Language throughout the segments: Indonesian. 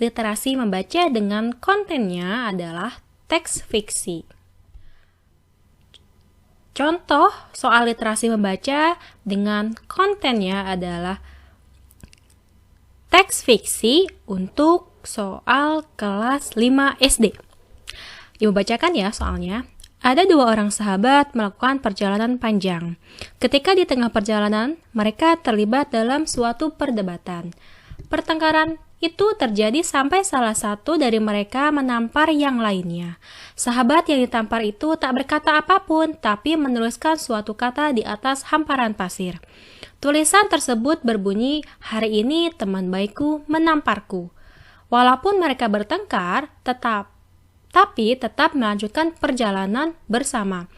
literasi membaca dengan kontennya adalah teks fiksi. Contoh soal literasi membaca dengan kontennya adalah teks fiksi untuk soal kelas 5 SD. Ibu bacakan ya soalnya. Ada dua orang sahabat melakukan perjalanan panjang. Ketika di tengah perjalanan, mereka terlibat dalam suatu perdebatan. Pertengkaran itu terjadi sampai salah satu dari mereka menampar yang lainnya. Sahabat yang ditampar itu tak berkata apapun, tapi menuliskan suatu kata di atas hamparan pasir. Tulisan tersebut berbunyi, "Hari ini teman baikku menamparku." Walaupun mereka bertengkar, tapi tetap melanjutkan perjalanan bersama.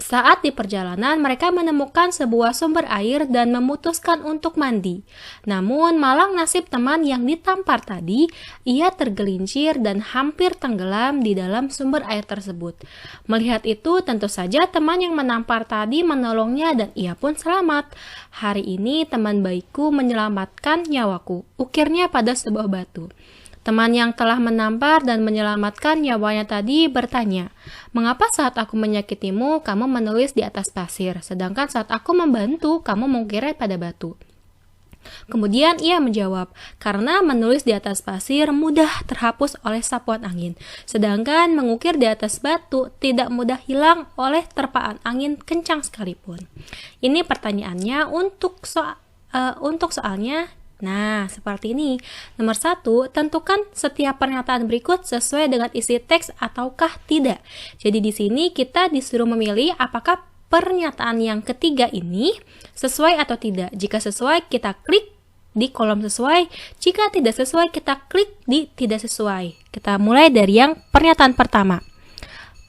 Saat di perjalanan, mereka menemukan sebuah sumber air dan memutuskan untuk mandi. Namun, malang nasib teman yang ditampar tadi, ia tergelincir dan hampir tenggelam di dalam sumber air tersebut. Melihat itu, tentu saja teman yang menampar tadi menolongnya dan ia pun selamat. "Hari ini teman baikku menyelamatkan nyawaku," ukirnya pada sebuah batu. Teman yang telah menampar dan menyelamatkan nyawanya tadi bertanya, "Mengapa saat aku menyakitimu, kamu menulis di atas pasir, sedangkan saat aku membantu, kamu mengukir pada batu?" Kemudian ia menjawab, "Karena menulis di atas pasir mudah terhapus oleh sapuan angin, sedangkan mengukir di atas batu tidak mudah hilang oleh terpaan angin kencang sekalipun." Ini pertanyaannya untuk soalnya. Nah, seperti ini. Nomor 1, tentukan setiap pernyataan berikut sesuai dengan isi teks ataukah tidak. Jadi di sini kita disuruh memilih apakah pernyataan yang ketiga ini sesuai atau tidak. Jika sesuai, kita klik di kolom sesuai. Jika tidak sesuai, kita klik di tidak sesuai. Kita mulai dari yang pernyataan pertama.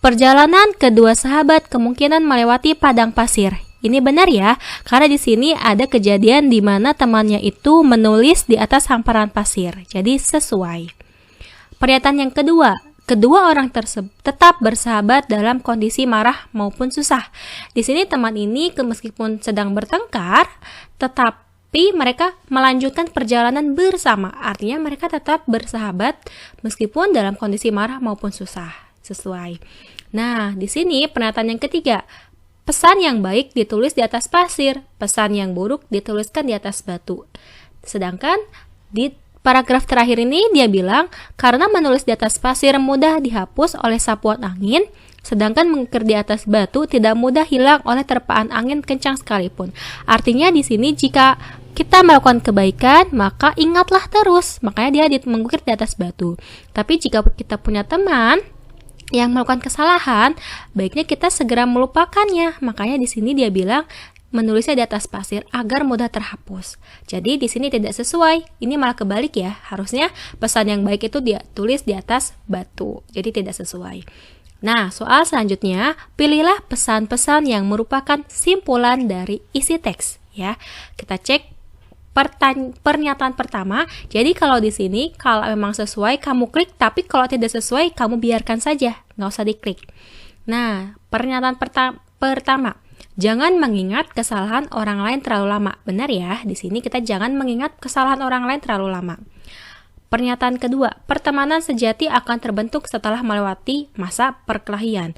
Perjalanan kedua sahabat kemungkinan melewati padang pasir. Ini benar ya, karena di sini ada kejadian di mana temannya itu menulis di atas hamparan pasir. Jadi sesuai. Pernyataan yang kedua orang tetap bersahabat dalam kondisi marah maupun susah. Di sini teman ini meskipun sedang bertengkar, tetapi mereka melanjutkan perjalanan bersama. Artinya mereka tetap bersahabat meskipun dalam kondisi marah maupun susah. Sesuai. Nah, di sini pernyataan yang ketiga. Pesan yang baik ditulis di atas pasir, pesan yang buruk dituliskan di atas batu. Sedangkan di paragraf terakhir ini dia bilang, karena menulis di atas pasir mudah dihapus oleh sapuan angin, sedangkan mengukir di atas batu tidak mudah hilang oleh terpaan angin kencang sekalipun. Artinya di sini jika kita melakukan kebaikan, maka ingatlah terus. Makanya dia mengukir di atas batu. Tapi jika kita punya teman yang melakukan kesalahan, baiknya kita segera melupakannya. Makanya di sini dia bilang menulisnya di atas pasir agar mudah terhapus. Jadi di sini tidak sesuai. Ini malah kebalik ya. Harusnya pesan yang baik itu dia tulis di atas batu. Jadi tidak sesuai. Nah, soal selanjutnya, pilihlah pesan-pesan yang merupakan simpulan dari isi teks ya. Kita cek pernyataan pertama. Jadi kalau di sini kalau memang sesuai kamu klik, tapi kalau tidak sesuai kamu biarkan saja, nggak usah diklik. Nah, pernyataan pertama, jangan mengingat kesalahan orang lain terlalu lama. Benar ya, di sini kita jangan mengingat kesalahan orang lain terlalu lama. Pernyataan kedua, pertemanan sejati akan terbentuk setelah melewati masa perkelahian.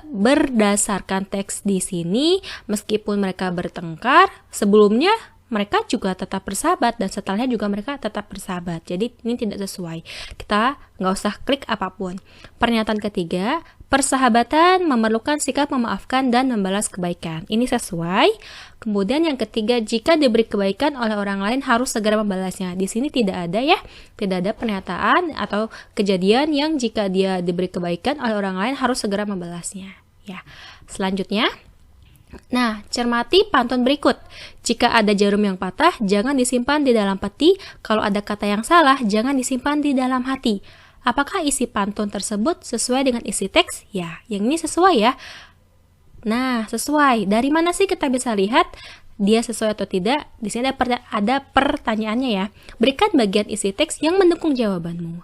Berdasarkan teks di sini, meskipun mereka bertengkar, sebelumnya mereka juga tetap bersahabat dan setelahnya juga mereka tetap bersahabat. Jadi ini tidak sesuai. Kita nggak usah klik apapun. Pernyataan ketiga, persahabatan memerlukan sikap memaafkan dan membalas kebaikan. Ini sesuai. Kemudian yang ketiga, jika diberi kebaikan oleh orang lain harus segera membalasnya. Di sini tidak ada ya, tidak ada pernyataan atau kejadian yang jika dia diberi kebaikan oleh orang lain harus segera membalasnya. Ya. Selanjutnya, nah, cermati pantun berikut. Jika ada jarum yang patah, jangan disimpan di dalam peti. Kalau ada kata yang salah, jangan disimpan di dalam hati. Apakah isi pantun tersebut sesuai dengan isi teks? Ya, yang ini sesuai ya. Nah, sesuai. Dari mana sih kita bisa lihat? dia sesuai atau tidak. Di sini ada pertanyaannya ya. Berikan bagian isi teks yang mendukung jawabanmu.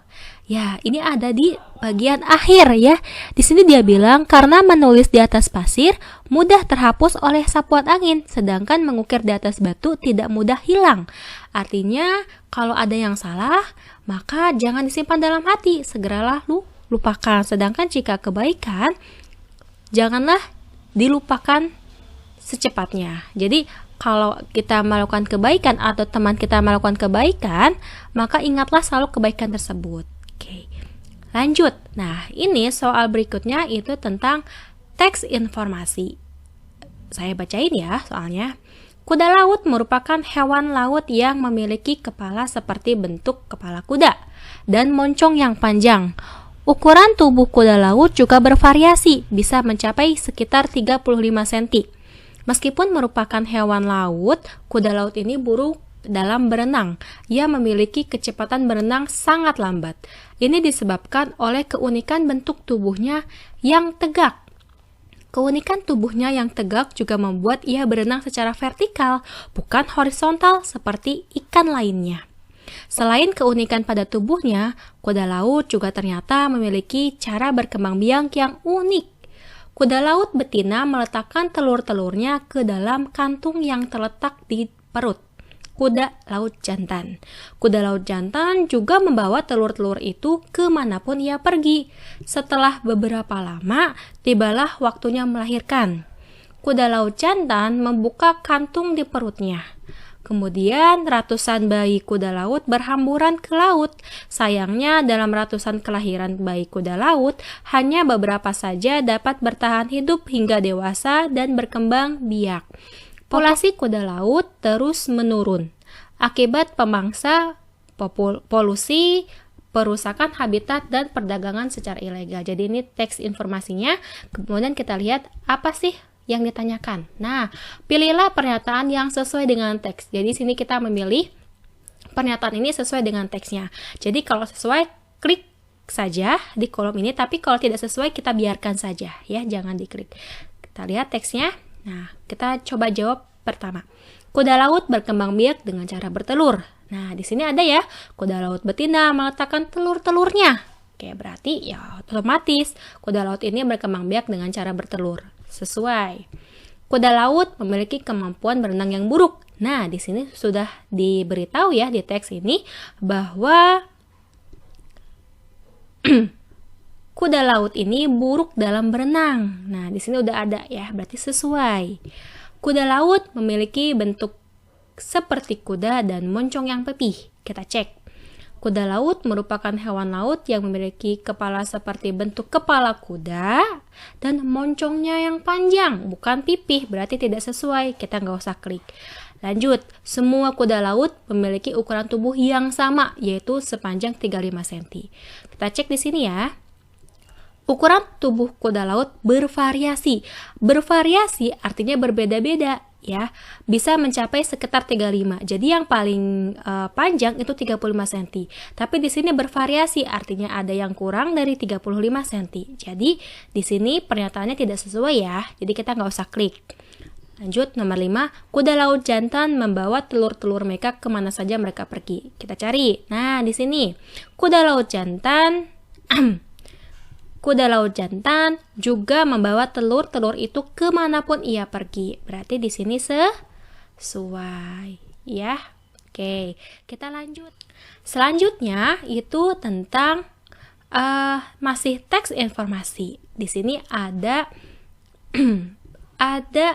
Ya, ini ada di bagian akhir ya. Di sini dia bilang karena menulis di atas pasir mudah terhapus oleh sapuan angin, sedangkan mengukir di atas batu tidak mudah hilang. Artinya, kalau ada yang salah, maka jangan disimpan dalam hati, segeralah lupakan. Sedangkan jika kebaikan, janganlah dilupakan secepatnya. Jadi, kalau kita melakukan kebaikan atau teman kita melakukan kebaikan, maka ingatlah selalu kebaikan tersebut. Oke, lanjut. Nah, ini soal berikutnya itu tentang teks informasi. Saya bacain ya soalnya. Kuda laut merupakan hewan laut yang memiliki kepala seperti bentuk kepala kuda dan moncong yang panjang. Ukuran tubuh kuda laut juga bervariasi, bisa mencapai sekitar 35 cm. Meskipun merupakan hewan laut, kuda laut ini buruk dalam berenang. Ia memiliki kecepatan berenang sangat lambat. Ini disebabkan oleh keunikan bentuk tubuhnya yang tegak. Keunikan tubuhnya yang tegak juga membuat ia berenang secara vertikal, bukan horizontal seperti ikan lainnya. Selain keunikan pada tubuhnya, kuda laut juga ternyata memiliki cara berkembang biak yang unik. Kuda laut betina meletakkan telur-telurnya ke dalam kantung yang terletak di perut kuda laut jantan. Kuda laut jantan juga membawa telur-telur itu kemanapun ia pergi. Setelah beberapa lama, tibalah waktunya melahirkan. Kuda laut jantan membuka kantung di perutnya. Kemudian ratusan bayi kuda laut berhamburan ke laut. Sayangnya dalam ratusan kelahiran bayi kuda laut, hanya beberapa saja dapat bertahan hidup hingga dewasa dan berkembang biak. Populasi kuda laut terus menurun akibat pemangsa, polusi, perusakan habitat, dan perdagangan secara ilegal. Jadi ini teks informasinya. Kemudian kita lihat apa sih yang ditanyakan. Nah, pilihlah pernyataan yang sesuai dengan teks. Jadi sini kita memilih pernyataan ini sesuai dengan teksnya. Jadi kalau sesuai, klik saja di kolom ini. Tapi kalau tidak sesuai, kita biarkan saja ya, jangan diklik. Kita lihat teksnya. Nah, kita coba jawab pertama. Kuda laut berkembang biak dengan cara bertelur. Nah, di sini ada ya, kuda laut betina meletakkan telur-telurnya. Oke, berarti ya otomatis kuda laut ini berkembang biak dengan cara bertelur. Sesuai. Kuda laut memiliki kemampuan berenang yang buruk. Nah, di sini sudah diberitahu ya di teks ini bahwa kuda laut ini buruk dalam berenang. Nah, di sini udah ada ya, berarti sesuai. Kuda laut memiliki bentuk seperti kuda dan moncong yang pipih. Kita cek. Kuda laut merupakan hewan laut yang memiliki kepala seperti bentuk kepala kuda dan moncongnya yang panjang, bukan pipih, berarti tidak sesuai. Kita nggak usah klik. Lanjut, semua kuda laut memiliki ukuran tubuh yang sama, yaitu sepanjang 35 cm. Kita cek di sini ya. Ukuran tubuh kuda laut bervariasi. Bervariasi artinya berbeda-beda ya. Bisa mencapai sekitar 35. Jadi yang paling panjang itu 35 cm. Tapi di sini bervariasi artinya ada yang kurang dari 35 cm. Jadi di sini pernyataannya tidak sesuai ya. Jadi kita nggak usah klik. Lanjut, nomor 5. Kuda laut jantan membawa telur-telur mereka kemana saja mereka pergi. Kita cari. Nah, di sini. Kuda laut jantan Kuda laut jantan juga membawa telur-telur itu kemanapun ia pergi. Berarti di sini sesuai, ya. Oke, kita lanjut. Selanjutnya itu tentang masih teks informasi. Di sini ada ada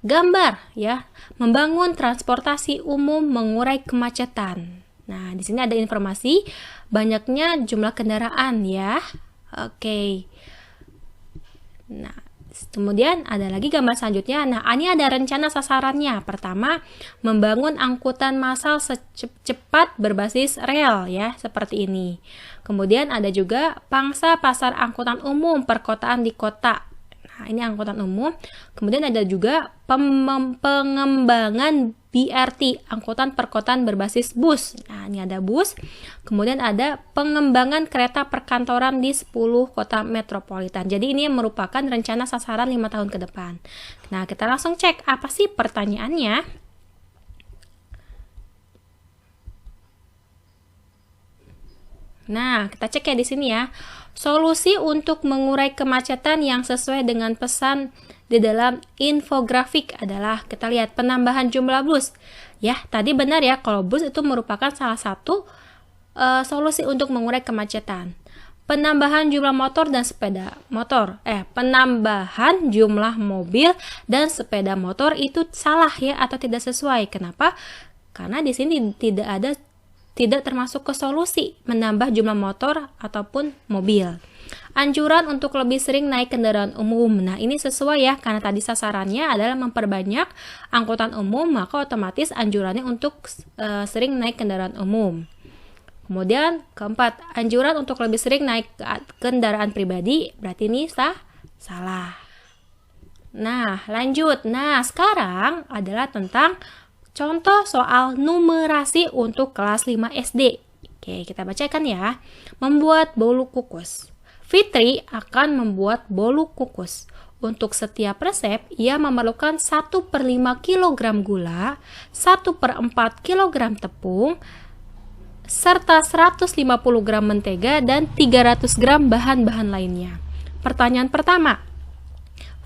gambar, ya. Membangun transportasi umum mengurai kemacetan. Nah, di sini ada informasi banyaknya jumlah kendaraan, ya. Oke. Nah, kemudian ada lagi gambar selanjutnya. Nah, ini ada rencana sasarannya. Pertama, membangun angkutan massal secepat berbasis rel ya, seperti ini. Kemudian ada juga pangsa pasar angkutan umum perkotaan di kota. Nah, ini angkutan umum. Kemudian ada juga pengembangan BRT, angkutan perkotaan berbasis bus. Nah, ini ada bus. Kemudian ada pengembangan kereta perkantoran di 10 kota metropolitan. Jadi ini merupakan rencana sasaran 5 tahun ke depan. Nah, kita langsung cek apa sih pertanyaannya. Nah, kita cek ya di sini ya. Solusi untuk mengurai kemacetan yang sesuai dengan pesan di dalam infografik adalah, kita lihat, penambahan jumlah bus. Ya, tadi benar ya, kalau bus itu merupakan salah satu solusi untuk mengurai kemacetan. Penambahan jumlah motor dan sepeda motor, penambahan jumlah mobil dan sepeda motor itu salah ya, atau tidak sesuai. Kenapa? Karena di sini tidak termasuk ke solusi menambah jumlah motor ataupun mobil. Anjuran untuk lebih sering naik kendaraan umum. Nah, ini sesuai ya, karena tadi sasarannya adalah memperbanyak angkutan umum, maka otomatis anjurannya untuk sering naik kendaraan umum. Kemudian keempat, anjuran untuk lebih sering naik kendaraan pribadi, berarti ini salah. Nah, lanjut. Nah, sekarang adalah tentang contoh soal numerasi untuk kelas 5 SD. Oke, kita bacakan ya. Membuat bolu kukus. Fitri akan membuat bolu kukus. Untuk setiap resep, ia memerlukan 1/5 kg gula, 1/4 kg tepung, serta 150 gram mentega dan 300 gram bahan-bahan lainnya. Pertanyaan pertama,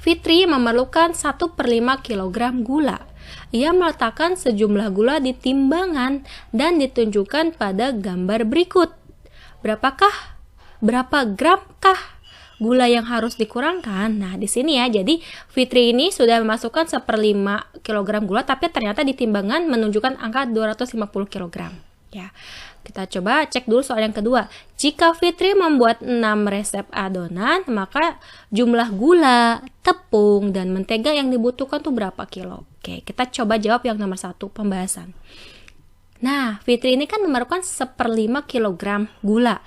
Fitri memerlukan 1/5 kg gula. Ia meletakkan sejumlah gula di timbangan dan ditunjukkan pada gambar berikut. Berapa gramkah gula yang harus dikurangkan? Nah, di sini ya, jadi Fitri ini sudah memasukkan 1/5 kg gula, tapi ternyata di timbangan menunjukkan angka 250 kg. Ya, kita coba cek dulu soal yang kedua. Jika Fitri membuat 6 resep adonan, maka jumlah gula, tepung, dan mentega yang dibutuhkan tuh berapa kilo? Oke, kita coba jawab yang nomor 1, pembahasan. Nah, Fitri ini kan memerlukan 1/5 kg gula.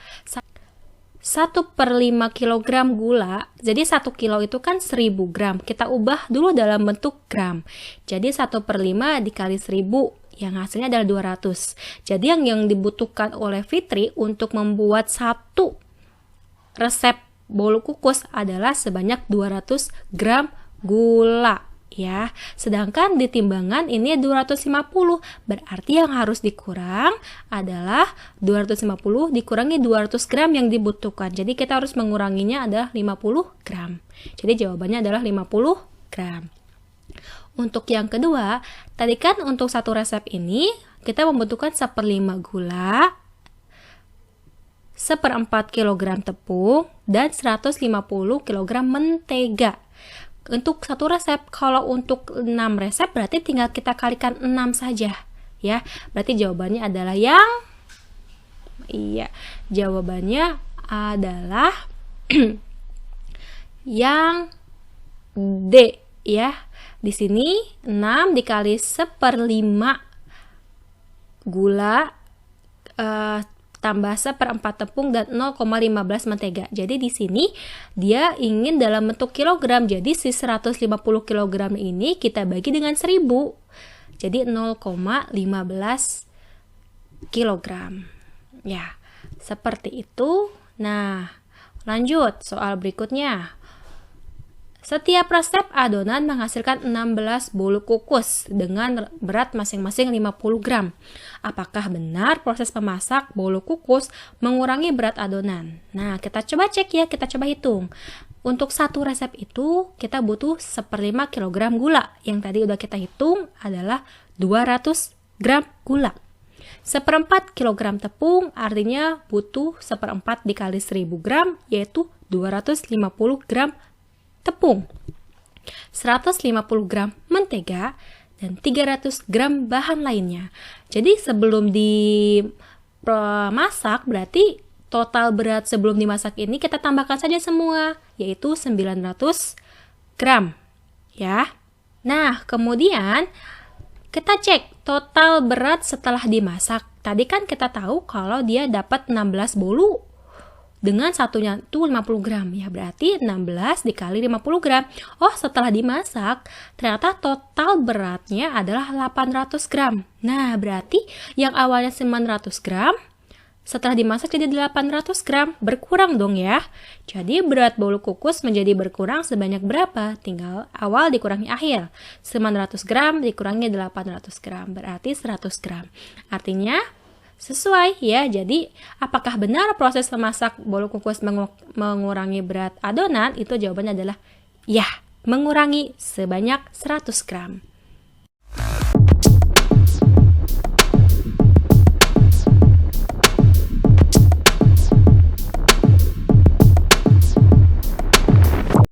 1/5 kg gula, jadi 1 kilo itu kan 1000 gram. Kita ubah dulu dalam bentuk gram. Jadi 1/5 dikali 1000, yang hasilnya adalah 200. Jadi yang dibutuhkan oleh Fitri untuk membuat satu resep bolu kukus adalah sebanyak 200 gram gula ya. Sedangkan di timbangan ini 250, berarti yang harus dikurang adalah 250 dikurangi 200 gram yang dibutuhkan. Jadi kita harus menguranginya adalah 50 gram. Jadi jawabannya adalah 50 gram. Untuk yang kedua, tadi kan untuk satu resep ini kita membutuhkan 1/5 gula, 1/4 kg tepung, dan 150 kg mentega. Untuk satu resep, kalau untuk 6 resep berarti tinggal kita kalikan 6 saja ya. Berarti jawabannya adalah jawabannya adalah yang D ya. Di sini 6 dikali 1/5 gula tambah 1/4 tepung dan 0,15 mentega. Jadi di sini dia ingin dalam bentuk kilogram. Jadi si 150 kg ini kita bagi dengan 1000. Jadi 0,15 kg. Ya, seperti itu. Nah, lanjut soal berikutnya. Setiap resep adonan menghasilkan 16 bolu kukus dengan berat masing-masing 50 gram. Apakah benar proses memasak bolu kukus mengurangi berat adonan? Nah, kita coba cek ya, kita coba hitung. Untuk satu resep itu kita butuh 1/5 kg gula. Yang tadi udah kita hitung adalah 200 gram gula. 1/4 kg tepung artinya butuh 1/4 dikali 1000 gram, yaitu 250 gram tepung, 150 gram mentega, dan 300 gram bahan lainnya. Jadi sebelum dimasak berarti total berat sebelum dimasak ini kita tambahkan saja semua, yaitu 900 gram ya. Nah, kemudian kita cek total berat setelah dimasak. Tadi kan kita tahu kalau dia dapat 16 bolu dengan satunya itu 50 gram ya, berarti 16 dikali 50 gram. Oh, setelah dimasak ternyata total beratnya adalah 800 gram. Nah, berarti yang awalnya 900 gram setelah dimasak jadi 800 gram, berkurang dong ya. Jadi berat bolu kukus menjadi berkurang sebanyak berapa? Tinggal awal dikurangi akhir. 900 gram dikurangi 800 gram berarti 100 gram. Artinya Sesuai ya, jadi apakah benar proses memasak bolu kukus mengurangi berat adonan? Itu jawabannya adalah ya, mengurangi sebanyak 100 gram.